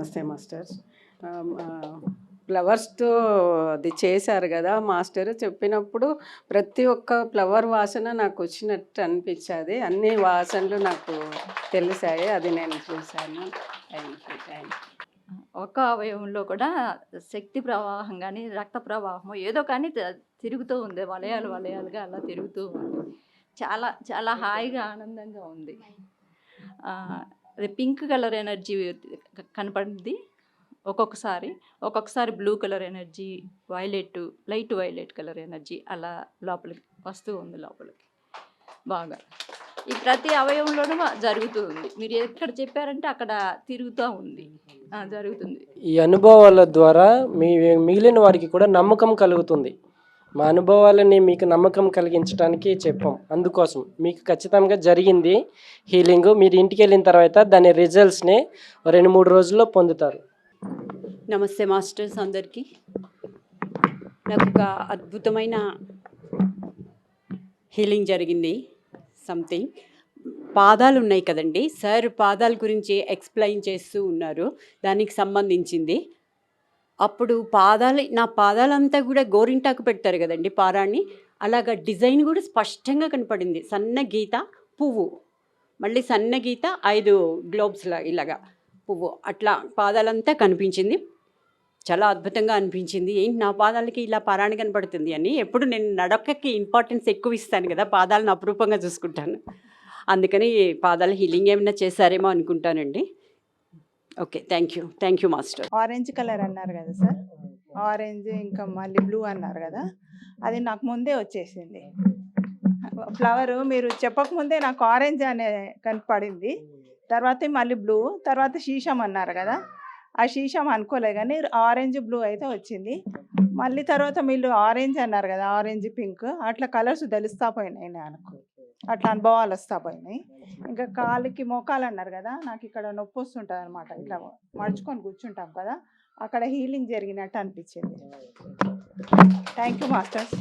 నమస్తే మాస్టర్. ఫ్లవర్స్‌తో అది చేశారు కదా మాస్టర్. చెప్పినప్పుడు ప్రతి ఒక్క ఫ్లవర్ వాసన నాకు వచ్చినట్టు అనిపించేది. అన్ని వాసనలు నాకు తెలిసాయి. అది నేను చూశాను. Thank you. ఒక్క అవయవంలో కూడా శక్తి ప్రవాహం కానీ రక్త ప్రవాహం ఏదో కానీ తిరుగుతూ ఉంది, వలయాలు వలయాలుగా అలా తిరుగుతూ ఉంది. చాలా చాలా హాయిగా ఆనందంగా ఉంది. అది పింక్ కలర్ ఎనర్జీ కనపడింది ఒక్కొక్కసారి blue colour energy, light violet colour energy అలా లోపలికి వస్తూ ఉంది. లోపలికి బాగా ఈ ప్రతి అవయవంలోనూ జరుగుతూ ఉంది. మీరు ఎక్కడ చెప్పారంటే అక్కడ తిరుగుతూ ఉంది, జరుగుతుంది. ఈ అనుభవాల ద్వారా మిగిలిన వారికి కూడా నమ్మకం కలుగుతుంది. మా అనుభవాలని మీకు నమ్మకం కలిగించడానికి చెప్పాం. అందుకోసం మీకు ఖచ్చితంగా జరిగింది హీలింగ్. మీరు ఇంటికి వెళ్ళిన తర్వాత దాని రిజల్ట్స్ని 2-3 రోజుల్లో పొందుతారు. నమస్తే మాస్టర్స్ అందరికీ. నాకు ఒక అద్భుతమైన హీలింగ్ జరిగింది. సంథింగ్ పాదాలు ఉన్నాయి కదండి, సార్ పాదాల గురించి ఎక్స్ప్లెయిన్ చేస్తూ ఉన్నారు. దానికి సంబంధించింది అప్పుడు నా పాదాలంతా కూడా గోరింటాకు పెడతారు కదండి పారాన్ని, అలాగా డిజైన్ కూడా స్పష్టంగా కనపడింది. సన్న గీత పువ్వు, మళ్ళీ సన్న గీత 5 గ్లోబ్స్లా ఇలాగా పువ్వు, అట్లా పాదాలంతా కనిపించింది. చాలా అద్భుతంగా అనిపించింది. ఏంటి నా పాదాలకి ఇలా పారాణి కనపడుతుంది అని. ఎప్పుడు నేను నడకకి ఇంపార్టెన్స్ ఎక్కువ ఇస్తాను కదా, పాదాలను అపురూపంగా చూసుకుంటాను. అందుకని పాదాల హీలింగ్ ఏమైనా చేశారేమో అనుకుంటానండి. Okay, thank you master. Orange colour అన్నారు కదా సార్, ఆరెంజ్ ఇంకా మళ్ళీ బ్లూ అన్నారు కదా, అది నాకు ముందే వచ్చేసింది. ఫ్లవరు మీరు చెప్పకముందే నాకు ఆరెంజ్ అనే కనపడింది. తర్వాత మళ్ళీ బ్లూ, తర్వాత శీషం అన్నారు కదా, ఆ శీషం అనుకోలే కానీ ఆరెంజ్ బ్లూ అయితే వచ్చింది. మళ్ళీ తర్వాత మీరు ఆరెంజ్ అన్నారు కదా, ఆరెంజ్ పింక్, అట్లా కలర్స్ తెలుస్తా పోయినాయి నాకు, అట్లా అనుభవాలు వస్తా పోయినాయి. ఇంకా కాలుకి మోకాలు అన్నారు కదా, నాకు ఇక్కడ నొప్పి వస్తుంటుంది అనమాట, ఇట్లా మడుచుకొని కూర్చుంటాం కదా, అక్కడ హీలింగ్ జరిగినట్టు అనిపించింది. Thank you masters.